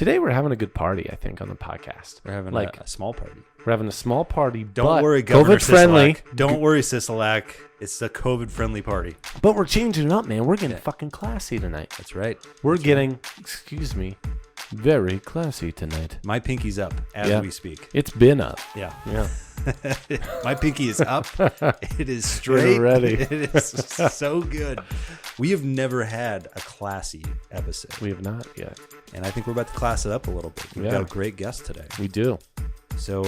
Today we're having a good party, I think, on the podcast. We're having a small party. We're having a small party. Don't worry, Governor COVID friendly. Don't worry, Sisolak. It's a COVID friendly party. But we're changing it up, man. We're getting fucking classy tonight. That's right. We're getting, excuse me, very classy tonight. My pinky's up as we speak. It's been up. Yeah. My pinky is up. It is straight. You're ready. It is so good. We have never had a classy episode. We have not yet. And I think we're about to class it up a little bit. We've got a great guest today. We do. So,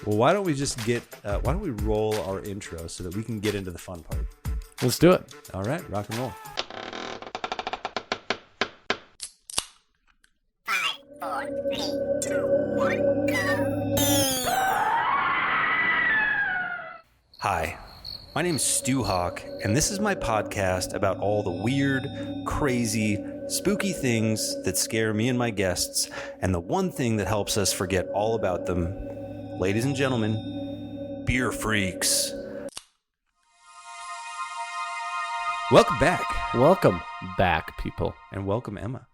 well, why don't we just why don't we roll our intro so that we can get into the fun part? Let's do it. All right, rock and roll. 5, 4, 3, 2, 1, go. Hi, my name is Stu Hawk, and this is my podcast about all the weird, crazy, spooky things that scare me and my guests, and the one thing that helps us forget all about them. Ladies and gentlemen, beer freaks. Welcome back. Welcome back, people. And welcome, Emma.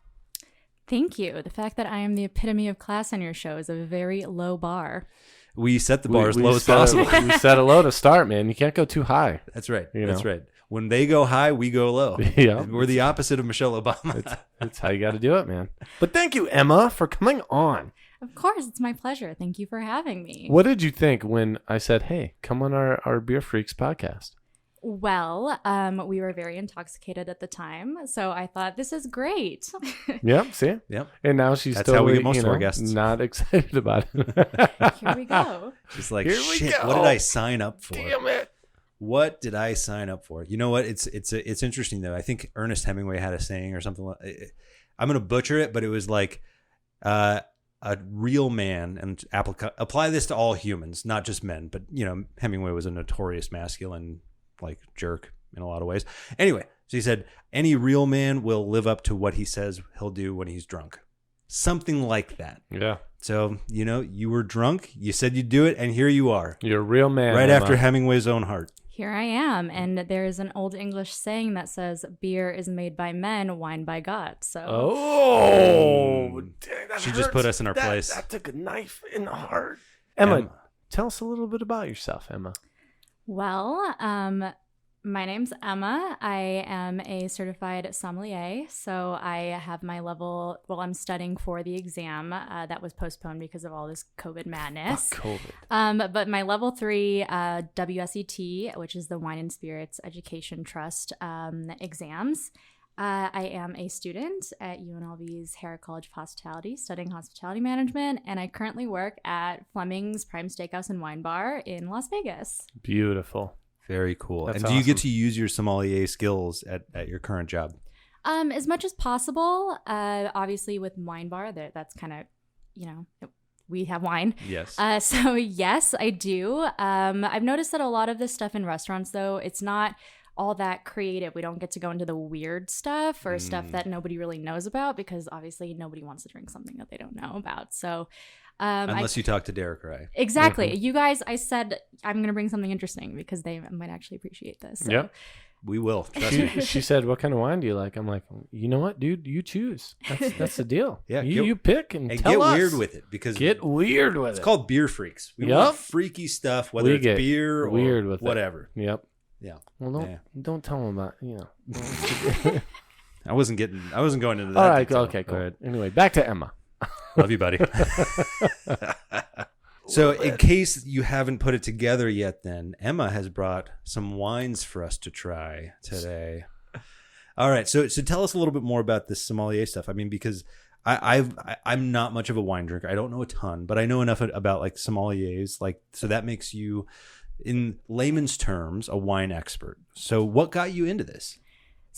Thank you. The fact that I am the epitome of class on your show is a very low bar. We set the bar as low as possible. We set it low to start, man. You can't go too high. That's right. That's right. When they go high, we go low. Yeah. We're the opposite of Michelle Obama. That's how you got to do it, man. But thank you, Emma, for coming on. Of course, it's my pleasure. Thank you for having me. What did you think when I said, hey, come on our Beer Freaks podcast? Well, we were very intoxicated at the time, so I thought this is great. Yep, see? Yep. And now she's That's totally, how we get most of our guests. Not excited about it. Here we go. She's like, Here we shit, go. what did I sign up for? Damn it. What did I sign up for? You know what? It's interesting, though. I think Ernest Hemingway had a saying or something. I'm going to butcher it, but it was like a real man, and apply this to all humans, not just men. But, you know, Hemingway was a notorious masculine jerk in a lot of ways. Anyway, so he said, any real man will live up to what he says he'll do when he's drunk. Something like that. Yeah. So, you know, you were drunk, you said you'd do it, and here you are. You're a real man. Right Emma. after Hemingway's own heart. Here I am, and there is an old English saying that says, beer is made by men, wine by God. So, dang, that She hurts. just put us in our place. That took a knife in the heart. Emma, tell us a little bit about yourself, Emma. well, my name's Emma. I am a certified sommelier, so I have my level. Well, I'm studying for the exam that was postponed because of all this COVID madness. Fuck COVID. But my level 3 WSET, which is the Wine and Spirits Education Trust exams. I am a student at UNLV's Harrah College of Hospitality, studying hospitality management, and I currently work at Fleming's Prime Steakhouse and Wine Bar in Las Vegas. Beautiful. Very cool. That's and do you get awesome. to use your sommelier skills at your current job? As much as possible. Obviously, with Wine Bar, that's kind of, we have wine. Yes. So yes, I do. I've noticed that a lot of this stuff in restaurants, though, it's not all that creative. We don't get to go into the weird stuff or stuff that nobody really knows about, because obviously nobody wants to drink something that they don't know about. So Unless you talk to Derek or I. Exactly. You guys, I said I'm going to bring something interesting because they might actually appreciate this. So. Yep. We will. Trust me. She said, what kind of wine do you like? I'm like, you know what, dude? You choose. That's the deal. Yeah, You pick and And tell get us. weird with it, because Get weird with it's it. called Beer Freaks. We Yep. want freaky stuff, whether We it's get beer or weird with it. whatever. Yep. Yeah. Well, don't tell them about, I wasn't going into that. All right. detail. Okay, cool. All right. Anyway, back to Emma. Love you, buddy. So in case you haven't put it together yet, then Emma has brought some wines for us to try today. All right. So tell us a little bit more about this sommelier stuff. I mean, because I'm not much of a wine drinker. I don't know a ton, but I know enough about sommeliers. So that makes you, in layman's terms, a wine expert. So what got you into this?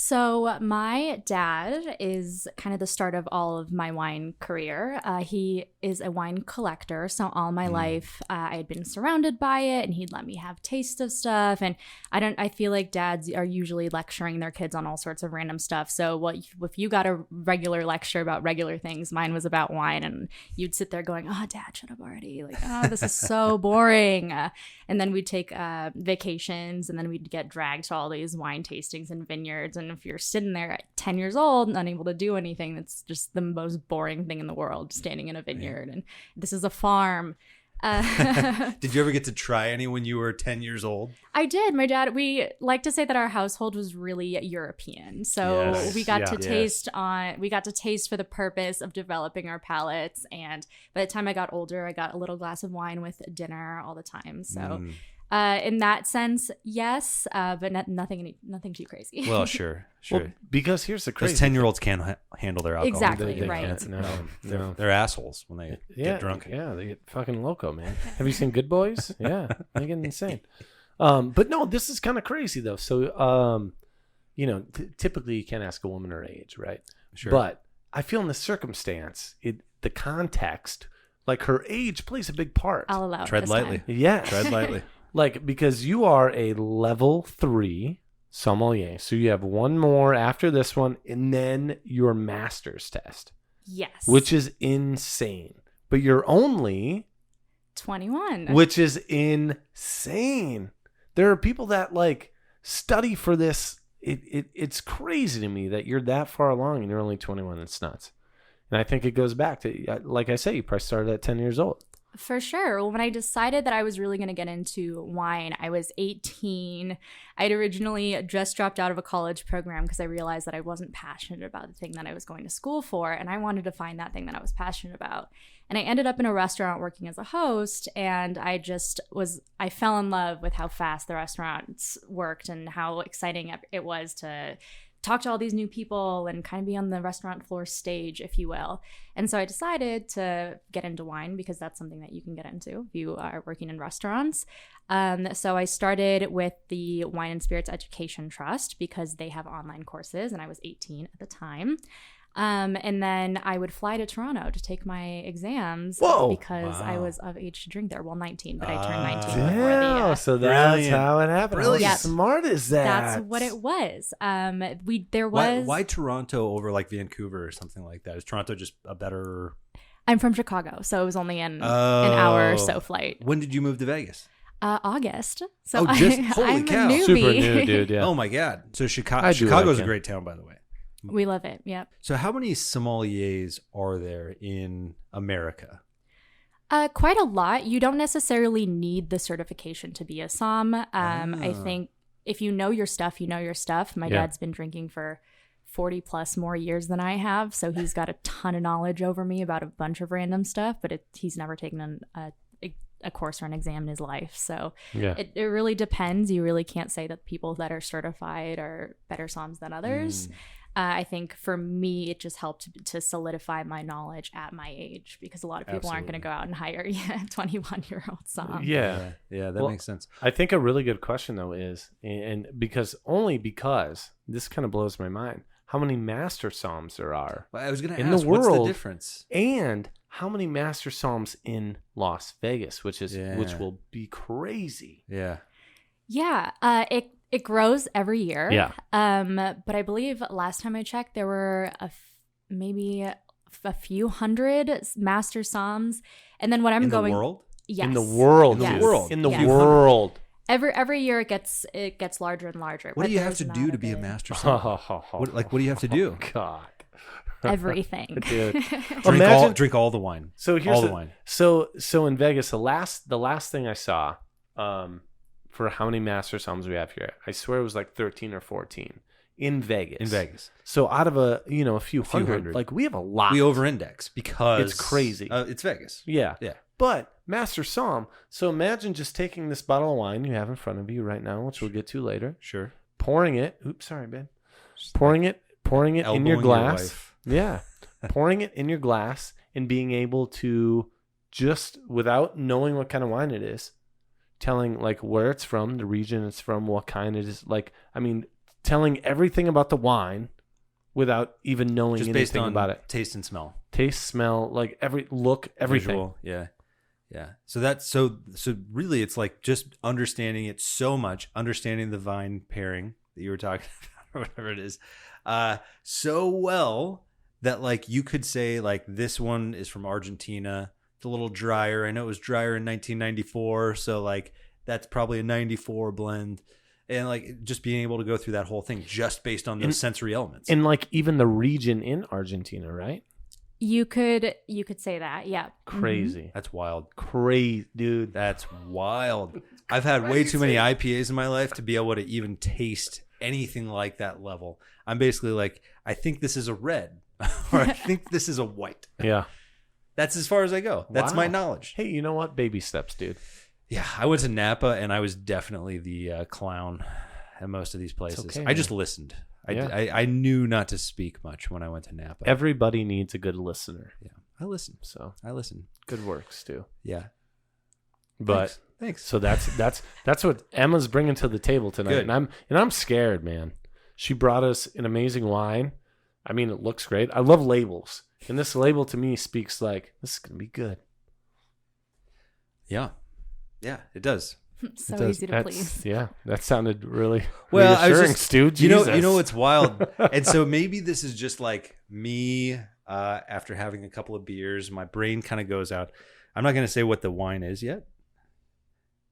So my dad is kind of the start of all of my wine career. He is a wine collector. So all my life I had been surrounded by it, and he'd let me have taste of stuff. And I feel like dads are usually lecturing their kids on all sorts of random stuff. So if you got a regular lecture about regular things, mine was about wine, and you'd sit there going, oh, Dad, shut up already. This is so boring. And then we'd take vacations, and then we'd get dragged to all these wine tastings and vineyards. And And if you're sitting there at 10 years old, unable to do anything, that's just the most boring thing in the world, standing in a vineyard. And this is a farm. Did you ever get to try any when you were 10 years old? I did. My dad, we like to say that our household was really European. So Yes. we got Yeah. to taste for the purpose of developing our palates. And by the time I got older, I got a little glass of wine with dinner all the time. So in that sense, yes, but nothing too crazy. Well, sure. Well, because here's the crazy. Those 10-year-olds can't handle their alcohol. Exactly, They right. can't, no. They're assholes when they Yeah, get drunk. Yeah, they get fucking loco, man. Have you seen Good Boys? Yeah, they get insane. But no, this is kind of crazy though. So, typically you can't ask a woman her age, right? Sure. But I feel in the circumstance, the context, like her age plays a big part. I'll allow it Tread this lightly. time. Yes. Tread lightly. Like, because you are a level 3 sommelier. So you have one more after this one, and then your master's test, Yes. which is insane. But you're only 21. which is insane. There are people that like study for this. It's crazy to me that you're that far along and you're only 21. It's nuts. And I think it goes back to, like I say, you probably started at 10 years old. For sure. Well, when I decided that I was really going to get into wine, I was 18. I'd originally just dropped out of a college program because I realized that I wasn't passionate about the thing that I was going to school for, and I wanted to find that thing that I was passionate about. And I ended up in a restaurant working as a host, and I fell in love with how fast the restaurants worked and how exciting it was to talk to all these new people and kind of be on the restaurant floor stage, if you will. And so I decided to get into wine because that's something that you can get into if you are working in restaurants. So I started with the Wine and Spirits Education Trust because they have online courses, and I was 18 at the time. And then I would fly to Toronto to take my exams because I was of age to drink there. Well, 19, but I turned 19 before Yeah, so that's Brilliant. how it happened. Brilliant. How smart is that? That's what it was. There was. Why Toronto over like Vancouver or something like that? Is Toronto just a better? I'm from Chicago, so it was only an hour or so flight. When did you move to Vegas? August. So holy I'm cow. a newbie. Super new, dude. Yeah. Oh my God! So I Chicago's do a like it. great town, by the way. We love it. Yep. So how many sommeliers are there in America? Quite a lot. You don't necessarily need the certification to be a som. I think if you know your stuff, you know your stuff. My dad's been drinking for 40 plus more years than I have, so he's got a ton of knowledge over me about a bunch of random stuff, but he's never taken a course or an exam in his life. So it really depends. You really can't say that people that are certified are better somms than others. I think for me, it just helped to solidify my knowledge at my age because a lot of people aren't going to go out and hire a 21-year-old som. Yeah. Yeah, that makes sense. I think a really good question though is, and because this kind of blows my mind, how many master somms there are Well, I was going to in ask, the what's the world, difference? and how many master somms in Las Vegas, which Yeah. will be crazy. Yeah. Yeah, it grows every year. Yeah. But I believe last time I checked, there were maybe a few hundred master somms, and then what I'm In going the world? yes. In the world, Yes. dude. world. In the Yes. world. Every year it gets larger and larger. What but do you have there's to do not to be a big- master sommelier? What do you have to do? God. Everything. Dude. Drink all the wine. So here's all the the wine. So in Vegas, the last thing I saw, for how many master somms we have here, I swear it was like 13 or 14 in Vegas. In Vegas. So out of a few few hundred, hundred. like we have a lot. We over-index because It's crazy. It's Vegas. Yeah. Yeah. But master somm. So imagine just taking this bottle of wine you have in front of you right now, which we'll get to later, Sure. pouring it. Oops, sorry, babe. Pouring it in your Elbowing glass. wife. Yeah. Pouring it in your glass and being able to just, without knowing what kind of wine it is, telling like where it's from, the region it's from, what kind it is. Like, I mean, telling everything about the wine without even knowing Just based anything on about it. taste and smell. Taste, smell, like everything. Visual. Yeah. Yeah. So that's so really it's like just understanding it so much, understanding the vine pairing that you were talking about, or whatever it is, so well that like you could say like this one is from Argentina. It's a little drier. I know it was drier in 1994, so like that's probably a 94 blend. And like just being able to go through that whole thing just based on those sensory elements. And like even the region in Argentina, right? You could say that. Yeah. Crazy. That's wild. Crazy, dude. That's wild. I've had way too many IPAs in my life to be able to even taste anything like that level. I'm basically like, I think this is a red or I think this is a white. Yeah. That's as far as I go. That's my Wow. knowledge. Hey, you know what? Baby steps, dude. Yeah, I went to Napa and I was definitely the clown at most of these places. okay, I just listened. Yeah. I knew not to speak much when I went to Napa. Everybody needs a good listener. Yeah, I listened. So I listened. good work, Stu. Yeah, But thanks. so that's what Emma's bringing to the table tonight, Good. and I'm scared, man. She brought us an amazing wine. I mean, it looks great. I love labels, and this label to me speaks like this is gonna be good. Yeah, it does. So It does. easy to That's please. yeah. That sounded really Well, I was reassuring, just, Stu. you know Jesus. what's wild, and so maybe this is just like me after having a couple of beers. My brain kind of goes out. I'm not going to say what the wine is yet,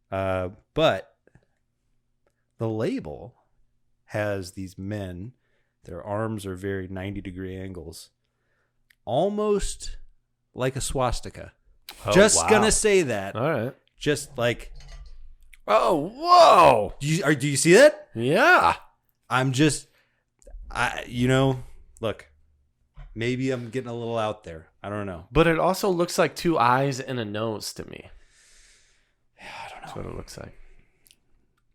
but the label has these men. Their arms are very 90-degree angles, almost like a swastika. Oh, Just wow. gonna say that. All right. Just like, Oh, whoa. do you see that? Yeah. I'm just, look, maybe I'm getting a little out there. I don't know. But it also looks like two eyes and a nose to me. Yeah, I don't know. That's what it looks like.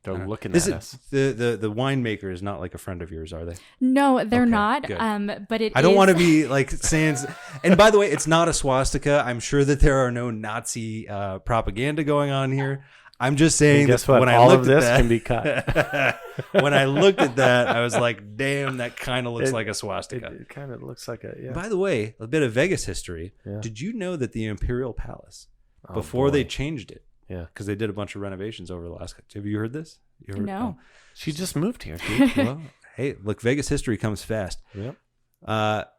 They're I don't know. looking This at is- us. The winemaker is not like a friend of yours, are they? No, they're Okay, not. good. But it I don't is- want to be like saying. And by the way, it's not a swastika. I'm sure that there are no Nazi propaganda going on here. I'm just saying. And guess that what? When I All looked of at this that, can be cut. when I looked at that, I was like, "Damn, that kind of looks like a It, swastika." it kind of looks like a yeah. By the way, a bit of Vegas history. Yeah. Did you know that the Imperial Palace, Oh, before they boy. changed it, Yeah. because they did a bunch of renovations over the last. Have you heard this? You heard, No. She just moved here, dude. well, hey, look, Vegas history comes fast. Yep.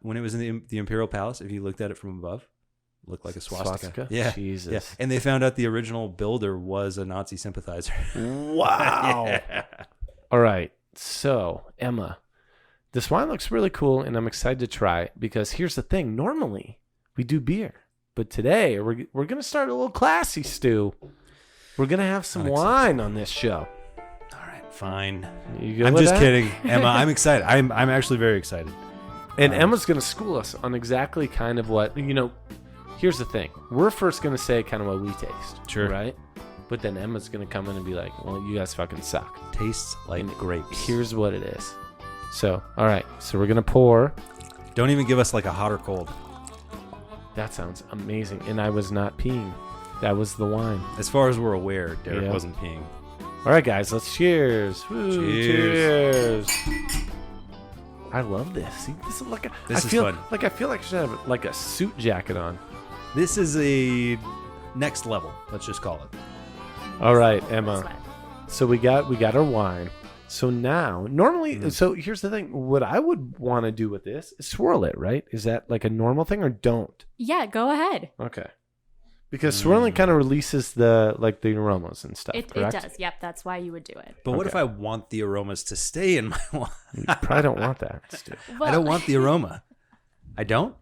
When it was in the Imperial Palace, if you looked at it from above, it looked like a swastika. Yeah. Jesus. Yeah. And they found out the original builder was a Nazi sympathizer. Wow. Yeah. All right. So, Emma, this wine looks really cool, and I'm excited to try it because here's the thing. Normally, we do beer, but today we're going to start a little classy, Stu. We're going to have some wine on this show. All right, fine. You good I'm with just that? kidding, Emma. I'm excited. I'm actually very excited. And Emma's going to school us on exactly kind of what, here's the thing. We're first going to say kind of what we taste. Sure. Right? But then Emma's going to come in and be like, well, you guys fucking suck. Tastes like And grapes. Here's what it is. So, all right. So we're going to pour. Don't even give us like a hot or cold. That sounds amazing. And I was not peeing. That was the wine. As far as we're aware, Derek Yeah. wasn't peeing. All right, guys. Let's cheers. Woo, Cheers. cheers. I love this. See, this is like This is feel fun. like I feel like I should have like a suit jacket on. This is a next level. Let's just call it. All right, Emma. Sweat. So we got our wine. So now, normally, so here's the thing. What I would want to do with this is swirl it, right? Is that like a normal thing or don't? Yeah, go ahead. Okay. Because swirling kind of releases the aromas and stuff, It correct? does. Yep, that's why you would do it. But what Okay. if I want the aromas to stay in my wine? You probably don't want that, Stu. I don't want the aroma. I don't?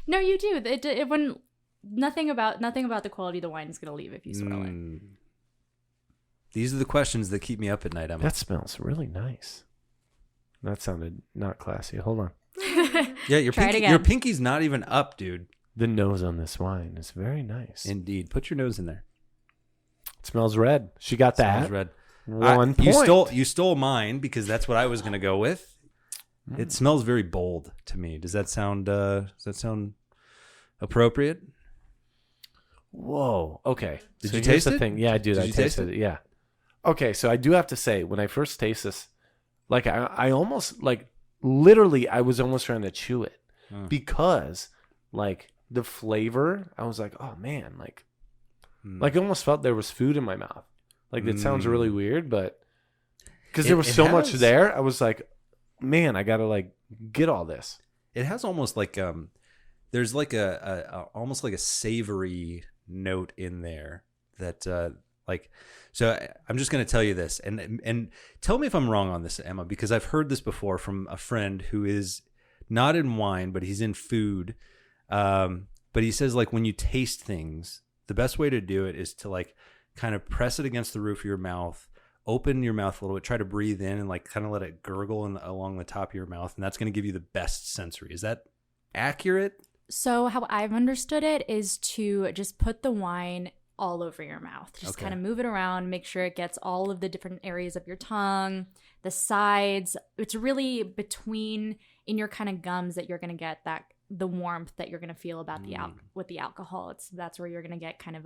No, you do. It wouldn't. Nothing about the quality of the wine is going to leave if you swirl it. These are the questions that keep me up at night, Emma. That smells really nice. That sounded not classy. Hold on. Yeah, your Try it again. your pinky's not even up, dude. The nose on this wine is very nice. Indeed. Put your nose in there. It smells red. She got that. Smells red. 1 point. You stole mine because that's what I was going to go with. It smells very bold to me. Does that sound appropriate? Whoa. Okay. Did So you here's taste the it? thing. Yeah, I did. Did I you taste tasted it? Yeah. Okay. So I do have to say, when I first taste this, like I almost like literally I was almost trying to chew it because like the flavor, I was like, oh man, like I almost felt there was food in my mouth. Like that sounds really weird, but because there was It so much has- there, I was like, man, I gotta like get all this. It has almost like there's like a almost like a savory note in there that Like, so I'm just going to tell you this, and tell me if I'm wrong on this, Emma, because I've heard this before from a friend who is not in wine, but he's in food. But he says, like, when you taste things, the best way to do it is to like kind of press it against the roof of your mouth, open your mouth a little bit, try to breathe in and like kind of let it gurgle along the top of your mouth. And that's going to give you the best sensory. Is that accurate? So how I've understood it is to just put the wine all over your mouth. Just kind of move it around, make sure it gets all of the different areas of your tongue, the sides. It's really between in your kind of gums that you're going to get the warmth that you're going to feel about with the alcohol. That's where you're going to get kind of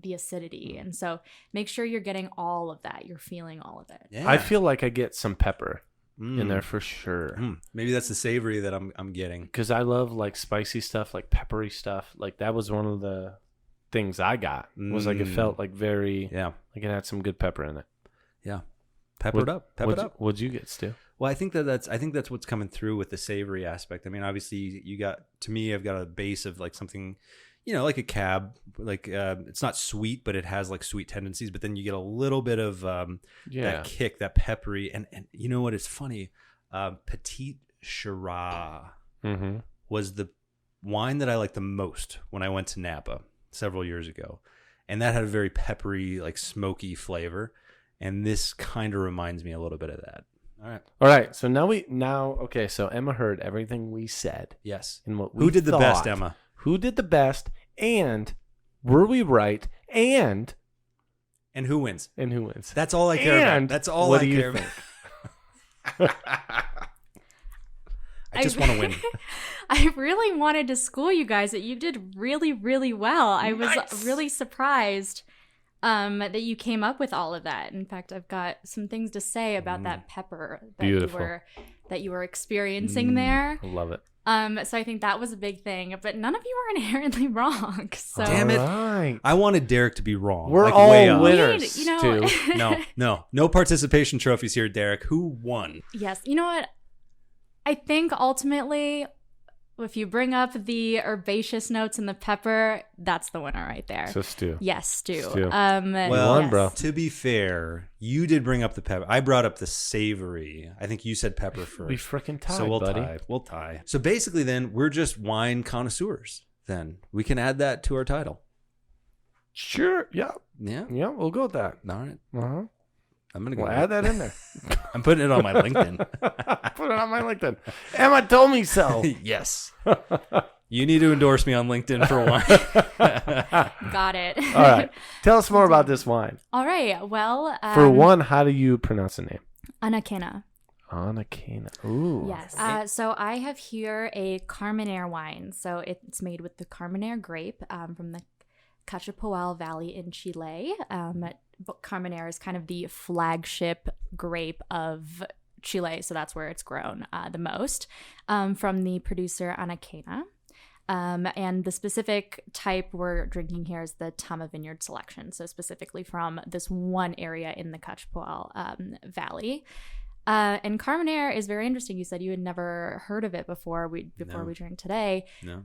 the acidity. And so make sure you're getting all of that. You're feeling all of it. Yeah. I feel like I get some pepper in there for sure. Maybe that's the savory that I'm getting. Because I love like spicy stuff, like peppery stuff. Like that was one of the things I got. Was like it felt like very like it had some good pepper in it. Yeah. Pepper it up. What'd you get, Stu? Well, I think that's what's coming through with the savory aspect. I mean, obviously I've got a base of like something, like a cab, like it's not sweet, but it has like sweet tendencies. But then you get a little bit of that kick, that peppery, and you know what? It's funny. Petite Shiraz was the wine that I liked the most when I went to Napa several years ago, and that had a very peppery, like smoky flavor. And this kind of reminds me a little bit of that. All right. So okay. So Emma heard everything we said. Yes. And what who did the best, Emma? Who did the best? And were we right? And who wins? That's all I care about. That's all I care about. I just want to win. I really wanted to school you guys that you did really, really well. I was really surprised that you came up with all of that. In fact, I've got some things to say about that pepper that you were experiencing there. I love it. So I think that was a big thing, but none of you were inherently wrong. So damn it! Right. I wanted Derek to be wrong. We're all winners. Too. No participation trophies here, Derek. Who won? Yes, you know what? I think ultimately, if you bring up the herbaceous notes and the pepper, that's the winner right there. So Stu. Yes, Stu. Well, bro. To be fair, you did bring up the pepper. I brought up the savory. I think you said pepper first. We freaking tied, so buddy. We'll tie. So basically then, we're just wine connoisseurs. Then we can add that to our title. Sure. Yeah. Yeah. Yeah, we'll go with that. All right. Uh-huh. I'm going to go add that in there. I'm putting it on my LinkedIn. Put it on my LinkedIn. Emma told me so. Yes. You need to endorse me on LinkedIn for wine. Got it. All right. Tell us more about this wine. All right. Well, for one, how do you pronounce the name? Anakena. Anakena. Ooh. Yes. So I have here a Carmene wine. So it's made with the Carmene grape from the Cachapoal Valley in Chile. Carmene is kind of the flagship grape of Chile, so that's where it's grown the most, from the producer Anakena. And the specific type we're drinking here is the Tama Vineyard Selection, so specifically from this one area in the Cachapoal Valley. And Carmene is very interesting. You said you had never heard of it before we drank today. No.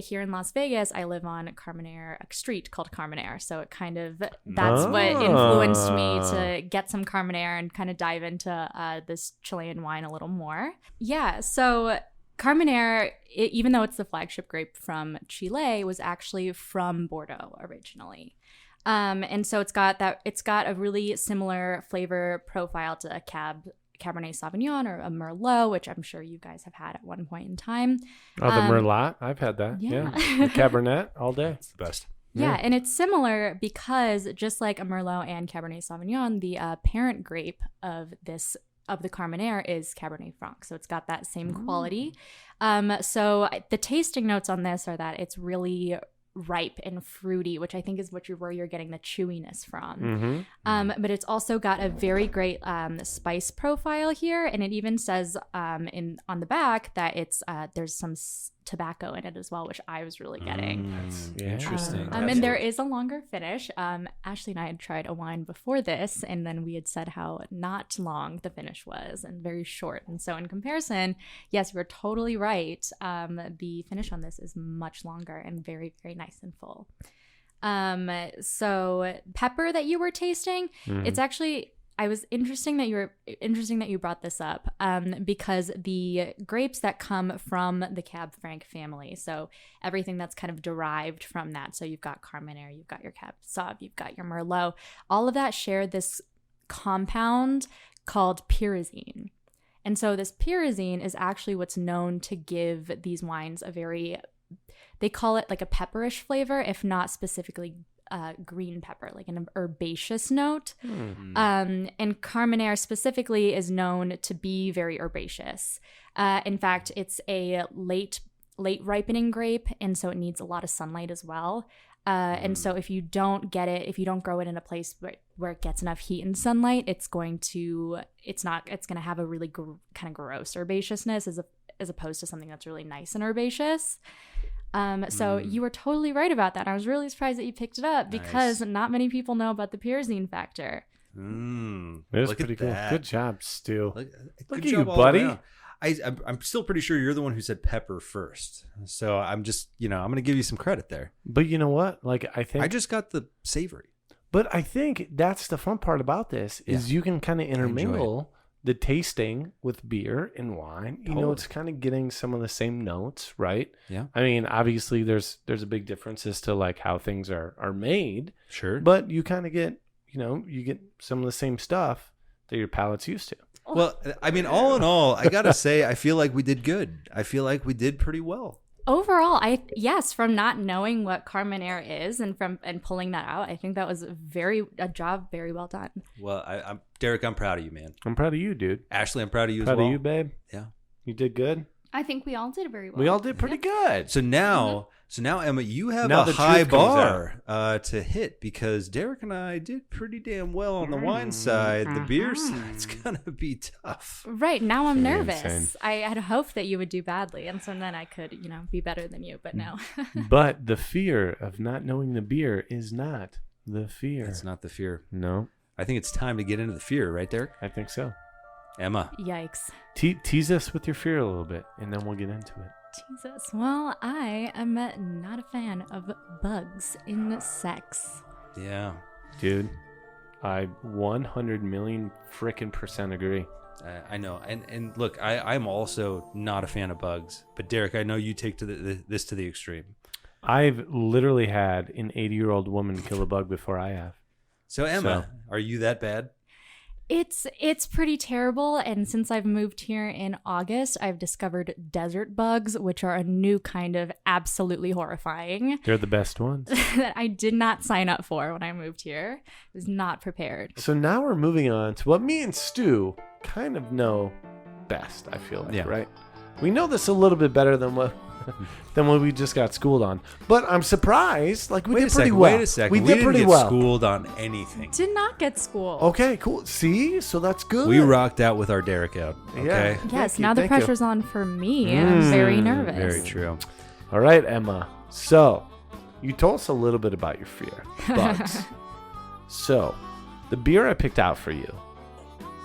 Here in Las Vegas, I live on a street called Carmene. So it kind of, that's what influenced me to get some Carmene and kind of dive into this Chilean wine a little more. Yeah. So Carmene, even though it's the flagship grape from Chile, was actually from Bordeaux originally. And so it's got a really similar flavor profile to a Cabernet Sauvignon or a Merlot, which I'm sure you guys have had at one point in time. Oh, the Merlot. I've had that. Yeah. The Cabernet all day. It's the best. Yeah, and it's similar because just like a Merlot and Cabernet Sauvignon, the parent grape of the Carmene is Cabernet Franc. So it's got that same quality. So the tasting notes on this are that it's really ripe and fruity, which I think is where you're getting the chewiness from. But it's also got a very great spice profile here, and it even says on the back that it's there's some tobacco in it as well, which I was really getting. Interesting. And there is a longer finish. Ashley and I had tried a wine before this, and then we had said how not long the finish was and very short. And so in comparison, yes, you're totally right. The finish on this is much longer and very, very nice and full. So pepper that you were tasting, it's actually, I was interesting that you brought this up, because the grapes that come from the Cab Franc family, so everything that's kind of derived from that, so you've got Carmenere, you've got your Cab Sauv, you've got your Merlot, all of that share this compound called pyrazine. And so this pyrazine is actually what's known to give these wines a very, they call it like a pepperish flavor, if not specifically green pepper, like an herbaceous note. And Carmenere specifically is known to be very herbaceous. In fact, it's a late ripening grape, and so it needs a lot of sunlight as well. And so if you don't grow it in a place where it gets enough heat and sunlight, it's going to have a really kind of gross herbaceousness as opposed to something that's really nice and herbaceous. So you were totally right about that. I was really surprised that you picked it up because not many people know about the pyrazine factor. It was pretty cool. That. Good job, Stu. Look Look at at you, buddy. I'm still pretty sure you're the one who said pepper first. So I'm just, I'm going to give you some credit there. But you know what? Like, I just got the savory. But I think that's the fun part about this is you can kind of intermingle the tasting with beer and wine. Totally. It's kind of getting some of the same notes, right? Yeah. I mean, obviously there's a big difference as to like how things are made. Sure. But you kind of get, you get some of the same stuff that your palate's used to. Well, I mean, all in all, I got to say, I feel like we did good. I feel like we did pretty well. Overall, from not knowing what Carmenere is and pulling that out, I think that was a job very well done. Well, I'm Derek, I'm proud of you, man. I'm proud of you, dude. Ashley, I'm proud of you Proud as well. of you, babe. Yeah. You did good. I think we all did very well. We all did pretty good. So now, Emma, you have Now a the high truth comes bar to hit because Derek and I did pretty damn well on the wine side. The beer side's gonna be tough. Right, now I'm Very nervous. insane. I had hoped that you would do badly, and so then I could, be better than you, but no. But the fear of not knowing the beer is not the fear. That's not the fear. No, I think it's time to get into the fear, right, Derek? I think so. Emma. Yikes. Tease us with your fear a little bit, and then we'll get into it. Jesus. Well, I am not a fan of bugs in sex. Yeah. Dude, I 100 million frickin' % agree. I know. And look, I'm also not a fan of bugs. But Derek, I know you take this to the extreme. I've literally had an 80-year-old woman kill a bug before I have. So Emma, are you that bad? It's pretty terrible, and since I've moved here in August, I've discovered desert bugs, which are a new kind of absolutely horrifying They're the best ones. that I did not sign up for when I moved here. I was not prepared. So now we're moving on to what me and Stu kind of know best, I feel like, right? We know this a little bit better than what we just got schooled on. But I'm surprised. Like, we did pretty well. Wait a second. We did pretty didn't well. get schooled on anything. Did not get schooled. Okay, cool. See? So that's good. We rocked out with our Derek out. Okay. Yeah. Yes, Thank you, now the thank you. pressure's on for me. I'm very nervous. Very true. All right, Emma. So, you told us a little bit about your fear. Bugs. So, the beer I picked out for you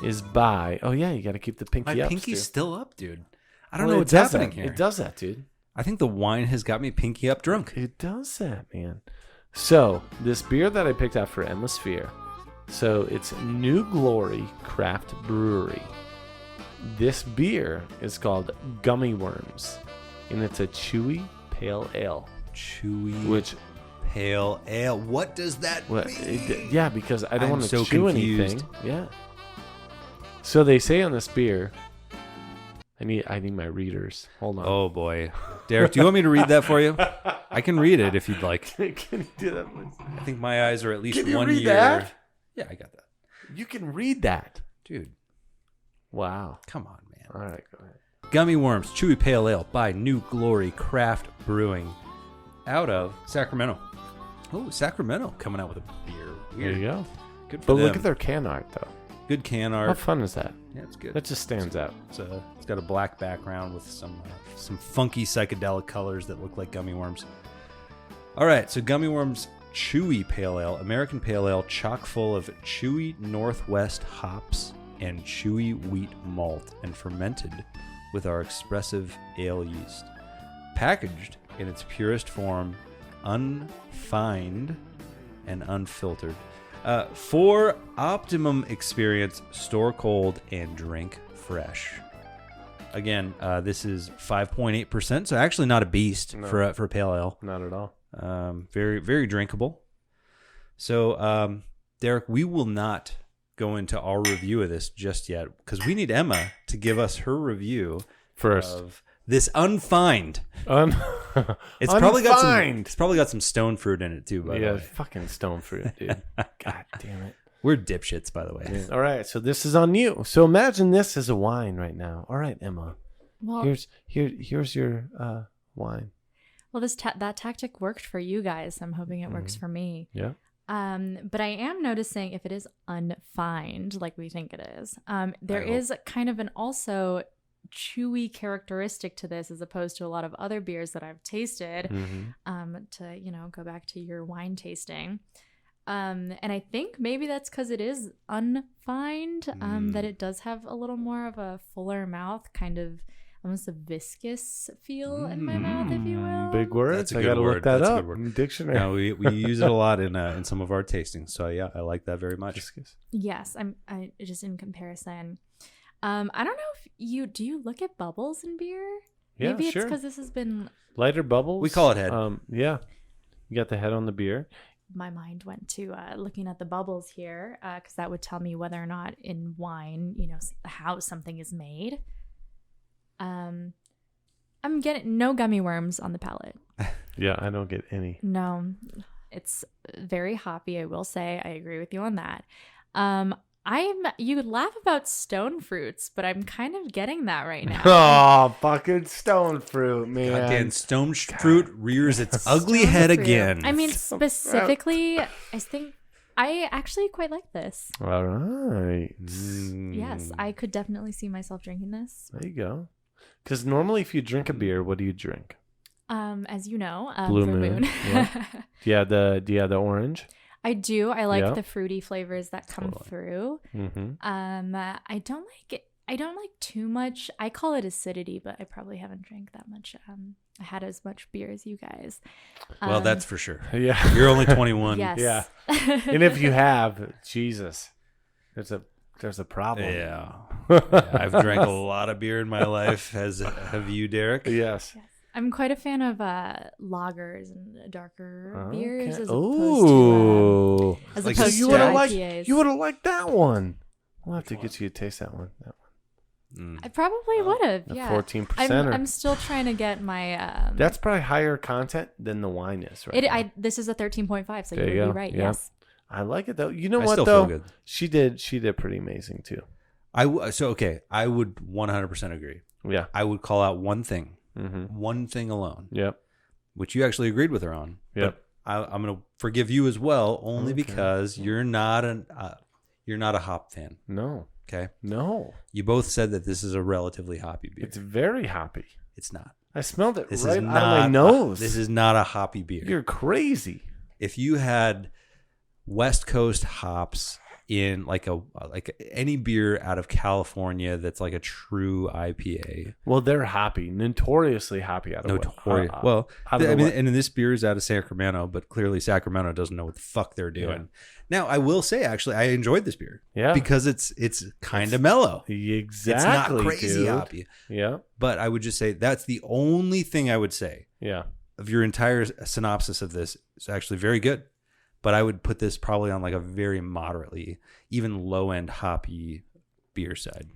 is by... Oh, yeah, you got to keep the pinky My up, pinky's Stu. still up, dude. I don't Well, know it what's does happening that. here. It does that, dude. I think the wine has got me pinky up drunk. It does that, man. So, this beer that I picked out for Emma's Fear, so it's New Glory Craft Brewery. This beer is called Gummy Worms, and it's a chewy pale ale. Chewy Which, pale ale. What does that mean? yeah, because I don't I'm want to so chew confused. anything. Yeah. So they say on this beer, I need my readers. Hold on. Oh boy, Derek, do you want me to read that for you? I can read it if you'd like. Can you do that, please? I think my eyes are at least Can you 1 read year. that? Yeah, I got that, You can read that. dude. Wow. Come on, man. All right, go ahead. Gummy Worms Chewy Pale Ale by New Glory Craft Brewing, out of Sacramento. Oh, Sacramento coming out with a beer. There Weird. you go. Good for But them. look at their can art, though. Good can How art. fun is that? Yeah, it's good. That just stands out. It's got a black background with some funky psychedelic colors that look like gummy worms. All right, so Gummy Worms Chewy Pale Ale, American Pale Ale, chock full of chewy Northwest hops and chewy wheat malt, and fermented with our expressive ale yeast. Packaged in its purest form unfined and unfiltered. For optimum experience, store cold and drink fresh. Again, this is 5.8%, so actually not a beast for a pale ale. Not at all. Very, very drinkable. So, Derek, we will not go into our review of this just yet because we need Emma to give us her review First. of this unfined. It's probably got some stone fruit in it too. By the way, fucking stone fruit, dude. God damn it. We're dipshits, by the way. Yeah. All right, so this is on you. So imagine this as a wine right now. All right, Emma. Well, Here's your wine. well, that tactic worked for you guys. I'm hoping it works for me. Yeah. But I am noticing if it is unfined, like we think it is, there is kind of an also chewy characteristic to this as opposed to a lot of other beers that I've tasted. To go back to your wine tasting. And I think maybe that's because it is unfined, that it does have a little more of a fuller mouth, kind of almost a viscous feel in my mouth, if you will. Big words. That's a I good got to look word. that That's a up good word. in the dictionary. No, we use it a lot in some of our tastings. So yeah, I like that very much. Yes, I just in comparison. I don't know if do you look at bubbles in beer? Yeah, Maybe it's sure. because this has been. Lighter bubbles. We call it head. Yeah. You got the head on the beer. My mind went to looking at the bubbles here because that would tell me whether or not in wine, how something is made. I'm getting no gummy worms on the palate. Yeah, I don't get any. No, it's very hoppy. I will say I agree with you on that. You would laugh about stone fruits, but I'm kind of getting that right now. Oh, fucking stone fruit, man. Goddamn stone fruit rears its ugly head Fruit. again. I mean, specifically, I think I actually quite like this. All right. Yes, I could definitely see myself drinking this. There you go. Because normally if you drink a beer, what do you drink? As you know, Blue Blue Moon. Moon. Do you have the orange? I do. I like Yeah. the fruity flavors that come through. Mm-hmm. I don't like it. I don't like too much. I call it acidity, but I probably haven't drank that much. I had as much beer as you guys. Well, that's for sure. Yeah. You're only 21. Yes. Yeah. And if you have, Jesus, there's a problem. Yeah. I've drank a lot of beer in my life, as have you, Derek. Yes. I'm quite a fan of lagers and darker beers as Ooh. opposed to as Like opposed you to would have IPAs. liked that one. We'll have to get you to taste that one. I probably would have. The Yeah, 14%. I'm still trying to get my. That's probably higher content than the wine is, right? now. This is a 13.5, so There you you would go. be right. Yeah. Yes. I like it though. You know I what still though? feel good. She did pretty amazing too. I would 100% agree. Yeah. I would call out one thing, Mm-hmm. one thing alone, Yep. which you actually agreed with her on. Yep. But I'm going to forgive you as well, only Okay. because you're not a hop fan. No. Okay. No. You both said that this is a relatively hoppy beer. It's very hoppy. It's not. I smelled it This right is out not of my nose. This is not a hoppy beer. You're crazy. If you had West Coast hops in like any beer out of California that's like a true IPA. Well, they're happy, notoriously happy out of Notorious. what? Well, out of I mean, what? and this beer is out of Sacramento, but clearly Sacramento doesn't know what the fuck they're doing. Now, I will say, actually, I enjoyed this beer. Yeah. Because it's kind of mellow. Exactly. It's not crazy dude. hoppy. Yeah. But I would just say that's the only thing I would say Yeah. of your entire synopsis of this. It's actually very good. But I would put this probably on like a very moderately, even low-end hoppy beer side.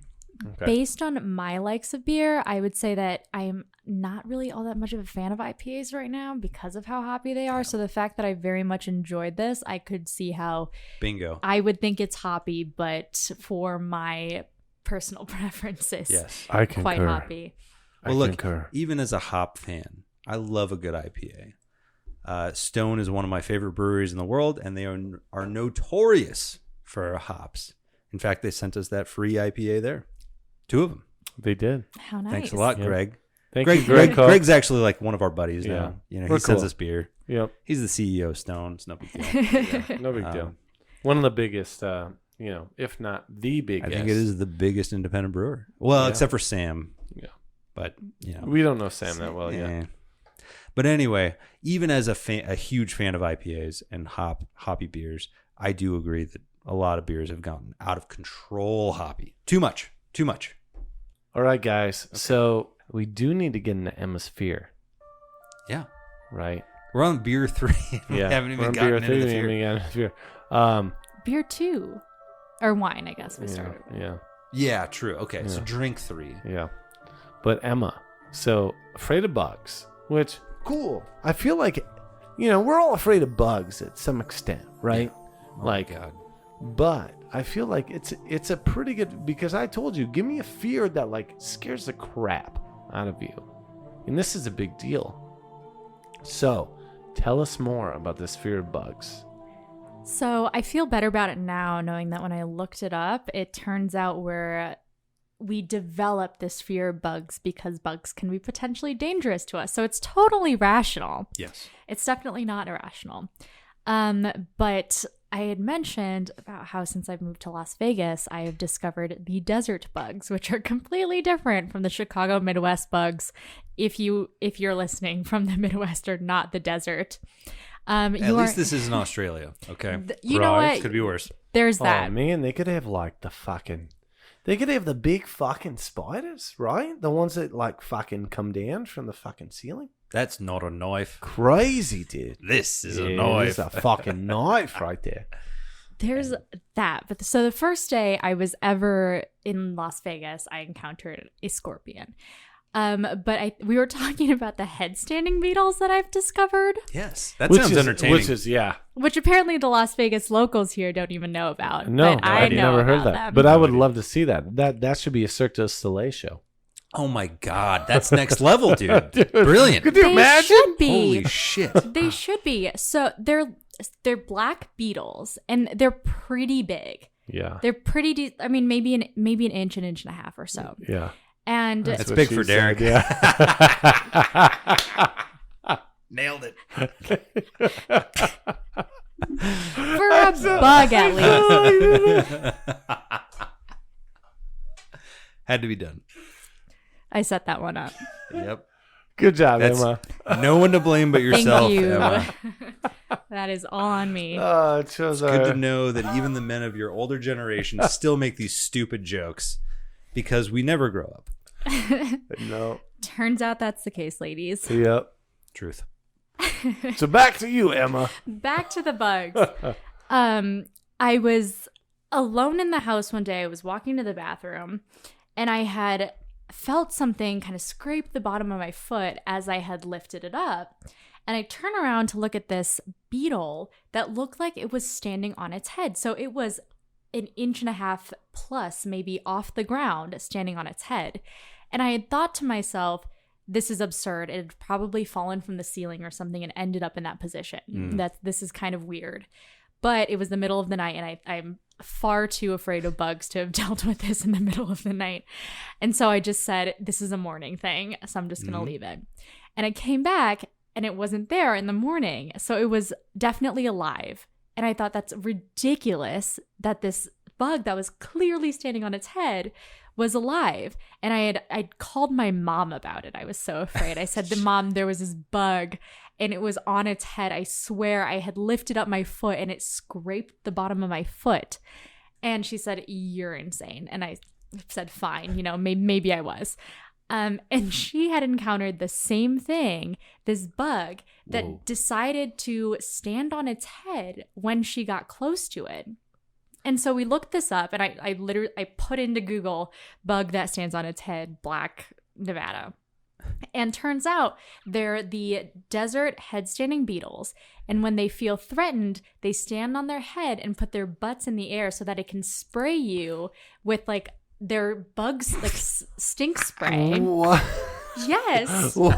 Okay. Based on my likes of beer, I would say that I'm not really all that much of a fan of IPAs right now because of how hoppy they are. So the fact that I very much enjoyed this, I could see how Bingo. I would think it's hoppy, but for my personal preferences, Yes. I concur. quite hoppy. I Well, look, concur. even as a hop fan, I love a good IPA. Stone is one of my favorite breweries in the world, and they are notorious for hops. In fact, they sent us that free IPA there. 2 of them. They did. How nice. Thanks a lot, Yeah. Greg. Thank Greg, you, Greg. Koch. Greg's actually like one of our buddies Yeah. now. You know, We're he sends cool. us beer. Yep. He's the CEO of Stone. It's no big deal. No big deal. Um, One of the biggest, if not the biggest. I think it is the biggest independent brewer. Well, Yeah. except for Sam. Yeah. But, you know. We don't know Sam that well yet. Yeah. But anyway, even as a huge fan of IPAs and hoppy beers, I do agree that a lot of beers have gotten out of control hoppy. Too much. All right, guys. Okay. So we do need to get into Emma's fear. Yeah. Right. We're on beer 3. We Yeah. haven't even gotten into the fear. Beer 2. Or wine, I guess we started with. Yeah. Yeah, true. Okay, Yeah. so drink 3. Yeah. But Emma, so afraid of bugs, which, cool. I feel like, we're all afraid of bugs at some extent, right? Yeah. Oh my God. But I feel like it's a pretty good, because I told you, give me a fear that like scares the crap out of you. And this is a big deal. So tell us more about this fear of bugs. So I feel better about it now, knowing that when I looked it up, it turns out we develop this fear of bugs because bugs can be potentially dangerous to us. So it's totally rational. Yes. It's definitely not irrational. But I had mentioned about how since I've moved to Las Vegas, I have discovered the desert bugs, which are completely different from the Chicago Midwest bugs. If you're listening from the Midwest or not the desert. At least this isn't Australia, okay? You know what? Could be worse. There's that. Oh, man, they could have like they could have the big fucking spiders, right? The ones that like fucking come down from the fucking ceiling. That's not a knife. Crazy, dude. This is a knife. It's a fucking knife right there. There's that. But so the first day I was ever in Las Vegas, I encountered a scorpion. But we were talking about the headstanding beetles that I've discovered. Yes, that sounds entertaining. Which apparently the Las Vegas locals here don't even know about. No, but I know never heard about that. them. But I would love to see that. That should be a Cirque du Soleil show. Oh my God, that's next level, dude. Brilliant. Could you imagine? Should be. Holy shit. They should be. So they're black beetles, and they're pretty big. Yeah, they're pretty. I mean, maybe an inch and a half or so. Yeah. And that's big for Derek. Yeah. Nailed it. For a bug, at least. Had to be done. I set that one up. Yep. Good job, Emma. No one to blame but yourself. Thank you. Emma. That is all on me. It's good to know that even the men of your older generation still make these stupid jokes because we never grow up. No. Turns out that's the case, ladies. Yep. Truth. So back to you, Emma. Back to the bugs. I was alone in the house one day. I was walking to the bathroom, and I had felt something kind of scrape the bottom of my foot as I had lifted it up. And I turn around to look at this beetle that looked like it was standing on its head. So it was an inch and a half plus, maybe off the ground, standing on its head. And I had thought to myself, this is absurd. It had probably fallen from the ceiling or something and ended up in that position. This is kind of weird. But it was the middle of the night, and I'm far too afraid of bugs to have dealt with this in the middle of the night. And so I just said, this is a morning thing, so I'm just going to leave it. And I came back, and it wasn't there in the morning. So it was definitely alive. And I thought that's ridiculous that this bug that was clearly standing on its head was alive. And I'd called my mom about it. I was so afraid. I said to Mom, there was this bug and it was on its head. I swear I had lifted up my foot and it scraped the bottom of my foot. And she said, you're insane. And I said, fine, maybe I was. And she had encountered the same thing, this bug that decided to stand on its head when she got close to it. And so we looked this up, and I put into Google bug that stands on its head, black Nevada. And turns out they're the desert head-standing beetles. And when they feel threatened, they stand on their head and put their butts in the air so that it can spray you with like their bugs like stink spray. What? Yes. What?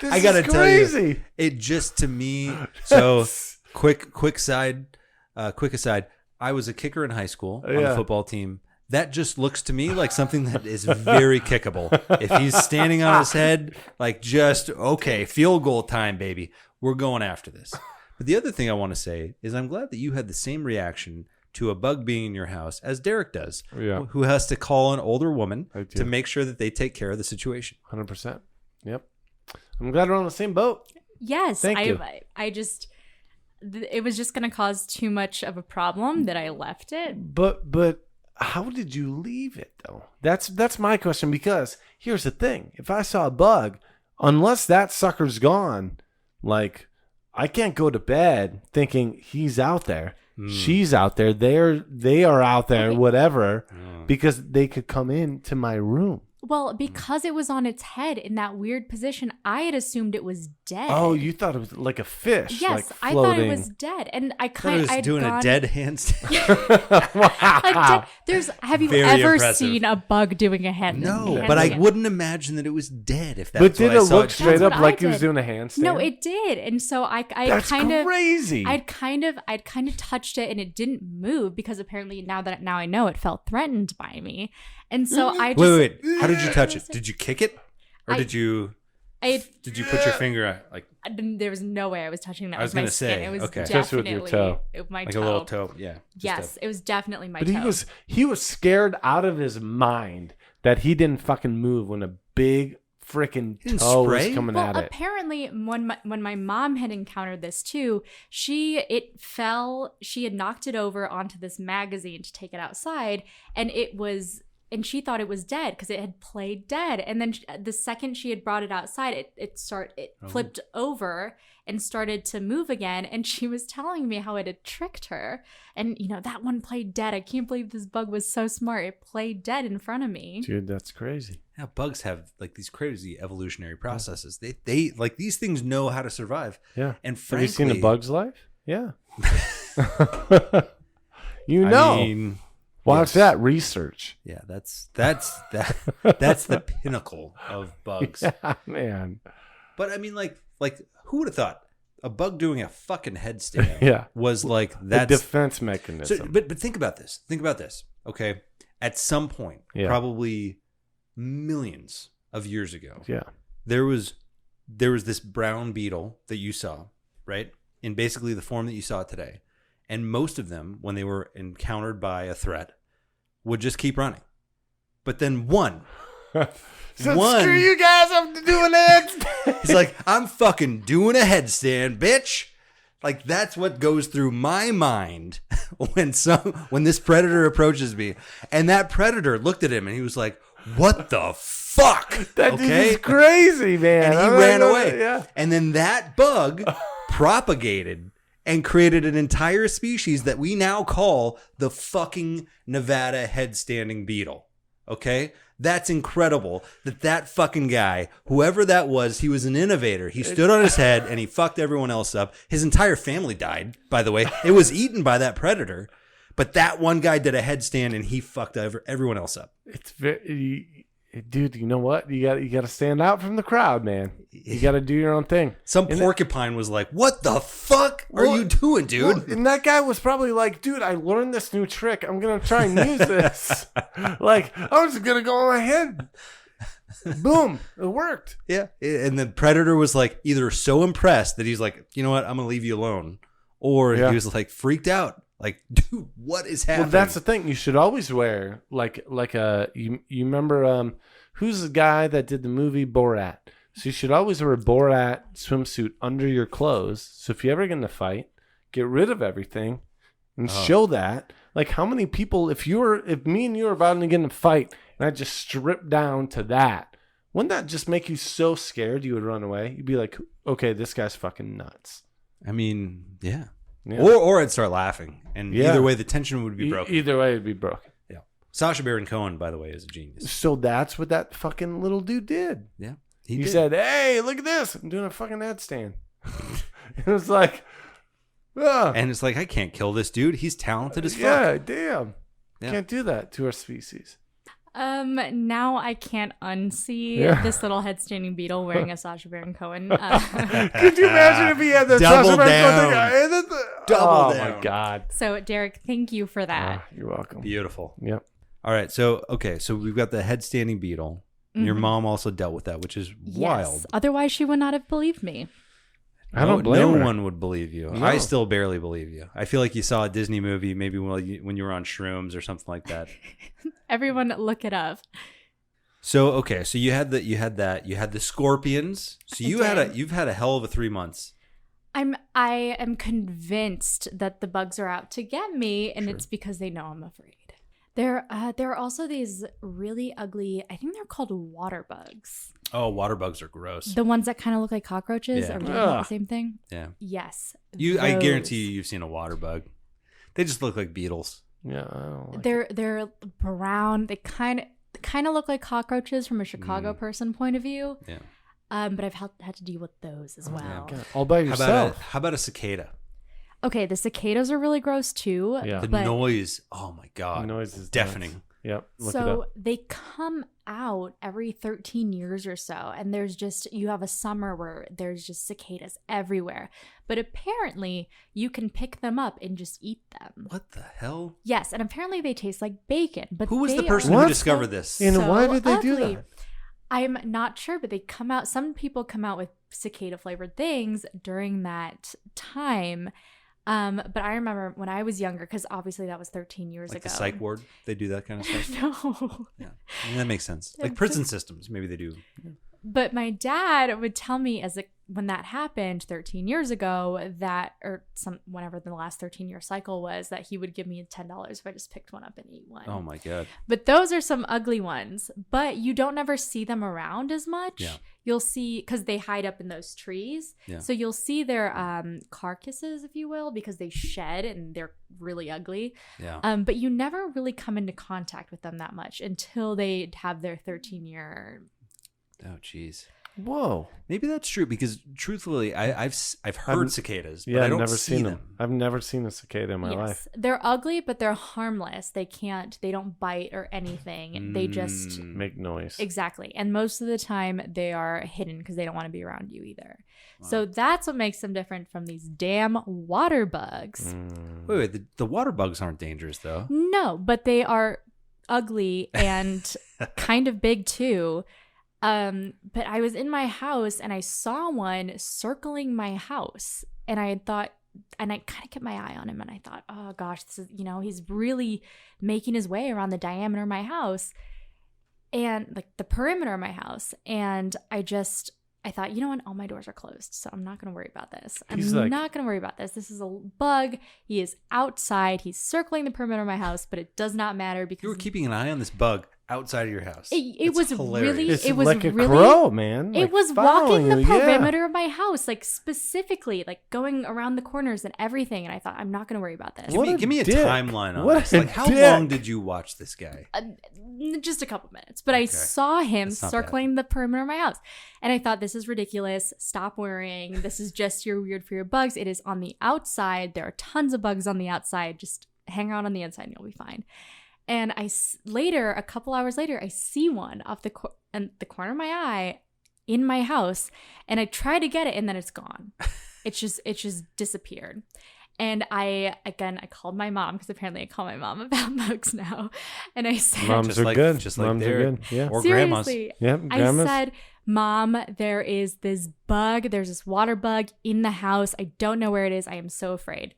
I gotta tell you, it just to me. So quick aside. I was a kicker in high school on the football team. That just looks to me like something that is very kickable. If he's standing on his head, like just, okay, field goal time, baby. We're going after this. But the other thing I want to say is I'm glad that you had the same reaction to a bug being in your house as Derek does, who has to call an older woman to make sure that they take care of the situation. 100%. Yep. I'm glad we're on the same boat. Yes, Thank you. I just it was just going to cause too much of a problem that I left it. But how did you leave it though? That's my question, because here's the thing. If I saw a bug, unless that sucker's gone, like I can't go to bed thinking he's out there. She's out there. They are out there, whatever, because they could come into my room. Well, because it was on its head in that weird position, I had assumed it was dead. Oh, you thought it was like a fish? Yes, like I floating. thought it was dead, and I I was doing a dead handstand. Have you Very ever impressive. seen a bug doing a hand? No, but I wouldn't imagine that it was dead if that's But did what I it saw. look straight That's up what I like he was did. doing a handstand? No, it did, and so I That's kind of crazy. I'd kind of touched it, and it didn't move because apparently now I know it felt threatened by me, and so I just Wait. How did you touch it? Did you kick it, or did you put your finger out, like there was no way I was touching that. I was with my gonna skin. say, It was okay. Just with your toe. My like toe. a little toe? Yeah. Yes, it was definitely my But toe. he was scared out of his mind that he didn't fucking move when a big freaking didn't toe was spray? coming Well, at it. apparently, when my mom had encountered this too, she had knocked it over onto this magazine to take it outside, and she thought it was dead because it had played dead. And then the second she had brought it outside, it flipped over and started to move again. And she was telling me how it had tricked her. And that one played dead. I can't believe this bug was so smart. It played dead in front of me. Dude, that's crazy. Yeah, bugs have like these crazy evolutionary processes. They like these things know how to survive. Yeah. And Have frankly, you seen A Bug's Life? Yeah. I mean, Watch yes. that research. Yeah, that's the pinnacle of bugs. Yeah, man. But I mean, like who would have thought a bug doing a fucking headstand Yeah. was like The that defense mechanism. So, but think about this. Think about this. Okay, at some point, Yeah. probably millions of years ago, yeah. there was this brown beetle that you saw, right? In basically the form that you saw it today. And most of them, when they were encountered by a threat, would just keep running. But then one Screw you guys, I'm doing it. he's like, I'm fucking doing a headstand, bitch. Like that's what goes through my mind when this predator approaches me. And that predator looked at him and he was like, what the fuck? That dude is crazy, man. And he ran away. Yeah. And then that bug propagated and created an entire species that we now call the fucking Nevada headstanding beetle. Okay? That's incredible that fucking guy, whoever that was, he was an innovator. He stood on his head and he fucked everyone else up. His entire family died, by the way. It was eaten by that predator. But that one guy did a headstand and he fucked everyone else up. It's very, dude. You know what? You got to stand out from the crowd, man. You got to do your own thing. Some porcupine was like, "What the fuck are you doing, dude?" Well, and that guy was probably like, "Dude, I learned this new trick. I'm gonna try and use this. Like, I'm just gonna go on ahead." Boom! It worked. Yeah. And the predator was like either so impressed that he's like, "You know what? I'm gonna leave you alone," or Yeah. he was like freaked out. Like, dude, what is happening? Well, that's the thing. You should always wear like a you remember who's the guy that did the movie Borat? So you should always wear a Borat swimsuit under your clothes. So if you ever get in a fight, get rid of everything and show that. Like how many people, if me and you were about to get in a fight and I just stripped down to that, wouldn't that just make you so scared you would run away? You'd be like, okay, this guy's fucking nuts. I mean, yeah. Yeah. Or I'd start laughing, and Yeah. either way, the tension would be broken. Either way, it'd be broken. Yeah. Sacha Baron Cohen, by the way, is a genius. So that's what that fucking little dude did. Yeah. He did. said, "Hey, look at this! I'm doing a fucking headstand." It was like, and it's like, I can't kill this dude. He's talented as fuck. yeah, damn, Yeah. can't do that to our species. Now I can't unsee Yeah. this little headstanding beetle wearing a Sacha Baron Cohen. Could you imagine if he had the Double Sacha Baron down. Cohen thing? Double oh down. my god! So Derek, thank you for that. You're welcome. Beautiful. Yep. All right. So we've got the headstanding beetle. Your mom also dealt with that, which is wild. Yes. Otherwise, she would not have believed me. I don't blame No her. one would believe you. No. I still barely believe you. I feel like you saw a Disney movie maybe when you were on shrooms or something like that. Everyone, look it up. So okay, so you had the scorpions. So you've had a hell of a 3 months. I am convinced that the bugs are out to get me, and Sure. it's because they know I'm afraid. There are also these really ugly, I think they're called water bugs. Oh, water bugs are gross. The ones that kind of look like cockroaches. Yeah. Are they not Ugh. the same thing? Yeah. Yes. I those. guarantee you've seen a water bug. They just look like beetles. Yeah, I don't like They're brown. They kind of look like cockroaches from a Chicago person point of view. Yeah. But I've had to deal with those as well. it. All by yourself. How about a cicada? Okay, the cicadas are really gross too. Yeah. The but noise. Oh my god. The noise is deafening. nuts. Yep. Look it so up. they come out every 13 years or so, and you have a summer where there's just cicadas everywhere. But apparently you can pick them up and just eat them. What the hell? Yes, and apparently they taste like bacon. But Who was the they person are who What? discovered this? And so why did they do ugly. that? I'm not sure, but they come out. Some people come out with cicada flavored things during that time. But I remember when I was younger, because obviously that was 13 years Like ago. the psych ward, they do that kind of stuff. No. Yeah, I mean, that makes sense. Like prison systems, maybe they do. But my dad would tell me when that happened 13 years ago, whenever the last 13-year cycle was, that he would give me $10 if I just picked one up and ate one. Oh my god. But those are some ugly ones. But you don't ever see them around as much. Yeah. You'll see, because they hide up in those trees. Yeah. So you'll see their carcasses, if you will, because they shed and they're really ugly. Yeah. But you never really come into contact with them that much until they have their 13-year. Oh jeez. Whoa. Maybe that's true because truthfully, I've heard I've- cicadas, but Yeah, I I've don't never see seen them. them. I've never seen a cicada in my life. They're ugly, but they're harmless. They don't bite or anything. They just, Make noise. exactly. And most of the time they are hidden because they don't want to be around you either. So that's what makes them different from these damn water bugs. Wait, the water bugs aren't dangerous though. No, but they are ugly and kind of big too. But I was in my house and I saw one circling my house, and I thought, and I kind of kept my eye on him, and I thought, oh gosh, this is, he's really making his way around the diameter of my house and like the perimeter of my house. And I thought, you know what? All my doors are closed, so I'm not going to worry about this. I'm not going to worry about this. This is a bug. He is outside. He's circling the perimeter of my house, but it does not matter because You were keeping an eye on this bug outside of your house. it was hilarious. really, It's it was like a really, crow, man. it Like was following walking the you, yeah. perimeter of my house, like specifically, like going around the corners and everything. And I thought, I'm not going to worry about this. What a Give me a dick. timeline on What this. a Like, how dick. long did you watch this guy? Just a couple minutes, but I saw him That's not circling the perimeter of my house, and I thought, this is ridiculous. Stop worrying. This is just your weird fear of bugs. It is on the outside. There are tons of bugs on the outside. Just hang around on the inside and you'll be fine. And a couple hours later, I see one off the corner of my eye in my house, and I try to get it, and then it's gone. It just disappeared. And I called my mom, because apparently I call my mom about bugs now. And I said, Moms Just are like- good. just like Moms they're- are good. Yeah. Or grandmas. seriously, Yeah. I Grandmas. said, Mom, there is this bug. There's this water bug in the house. I don't know where it is. I am so afraid.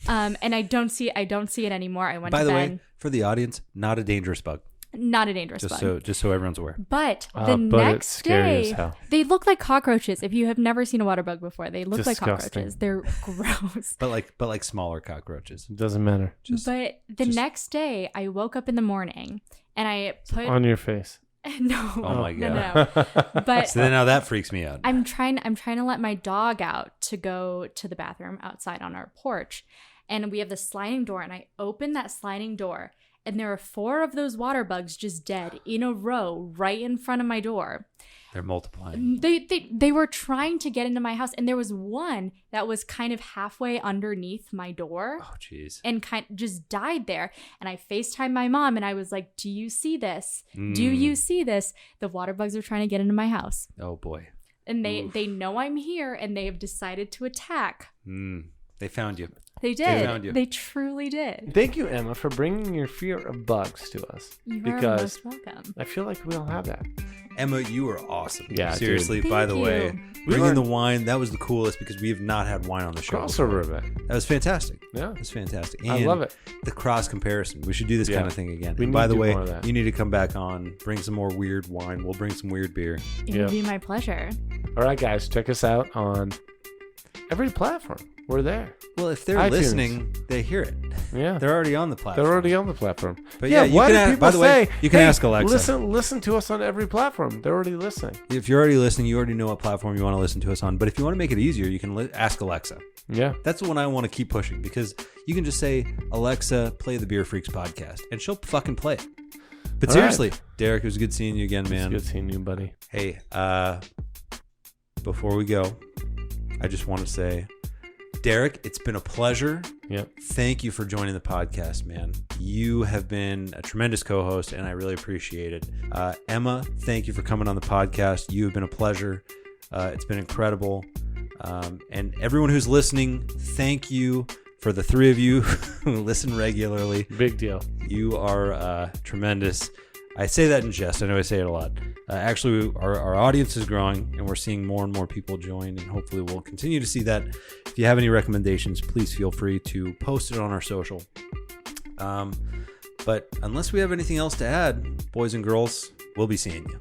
And I don't see it anymore. I went By to the bed. way, for the audience, not a dangerous bug. Not a dangerous bug. Just so everyone's aware. But But the it's next scary as day, hell. they look like cockroaches. If you have never seen a water bug before, they look like Disgusting. cockroaches. They're gross. But like smaller cockroaches. It doesn't matter. But the next day, I woke up in the morning and I put On your face. no. Oh my no, God. no. But So then now that freaks me out. I'm trying to let my dog out to go to the bathroom outside on our porch. And we have the sliding door, and I open that sliding door, and there are 4 of those water bugs just dead in a row right in front of my door. They're multiplying. They were trying to get into my house, and there was one that was kind of halfway underneath my door. Oh jeez. And just died there. And I FaceTimed my mom, and I was like, do you see this? Do you see this? The water bugs are trying to get into my house. Oh boy. And they know I'm here, and they have decided to attack. They found you. They did. found you. They truly did. Thank you, Emma, for bringing your fear of bugs to us. You are because most welcome. I feel like we all have that. Emma, you are awesome. Yeah, seriously. dude. By the Thank way, you. bringing the wine, that was the coolest because we have not had wine on the show. Crossover before. event. That was fantastic. Yeah. It was fantastic. I And love it. the cross comparison. We should do this Yeah. kind of thing again. We And need by to the do way, more of that. you need to come back on, bring some more weird wine. We'll bring some weird beer. It Yeah. would be my pleasure. All right, guys, check us out on every platform. We're there. Well, if they're iTunes. listening, they hear it. Yeah. They're already on the platform. They're already on the platform. But yeah, you why can do ask- people by the way, say, you can "Hey, ask Alexa." Listen to us on every platform. They're already listening. If you're already listening, you already know what platform you want to listen to us on. But if you want to make it easier, you can ask Alexa. Yeah. That's the one I want to keep pushing because you can just say, Alexa, play the Beer Freaks podcast, and she'll fucking play it. But All seriously, right. Derek, it was good seeing you again, man. It's good seeing you, buddy. Hey, before we go, I just want to say, Derek, it's been a pleasure. Yep. Thank you for joining the podcast, man. You have been a tremendous co-host, and I really appreciate it. Emma, thank you for coming on the podcast. You have been a pleasure. It's been incredible. And everyone who's listening, thank you for the three of you who listen regularly. Big deal. You are tremendous. I say that in jest. I know I say it a lot. Actually, our audience is growing, and we're seeing more and more people join, and hopefully we'll continue to see that. If you have any recommendations, please feel free to post it on our social. But unless we have anything else to add, boys and girls, we'll be seeing you.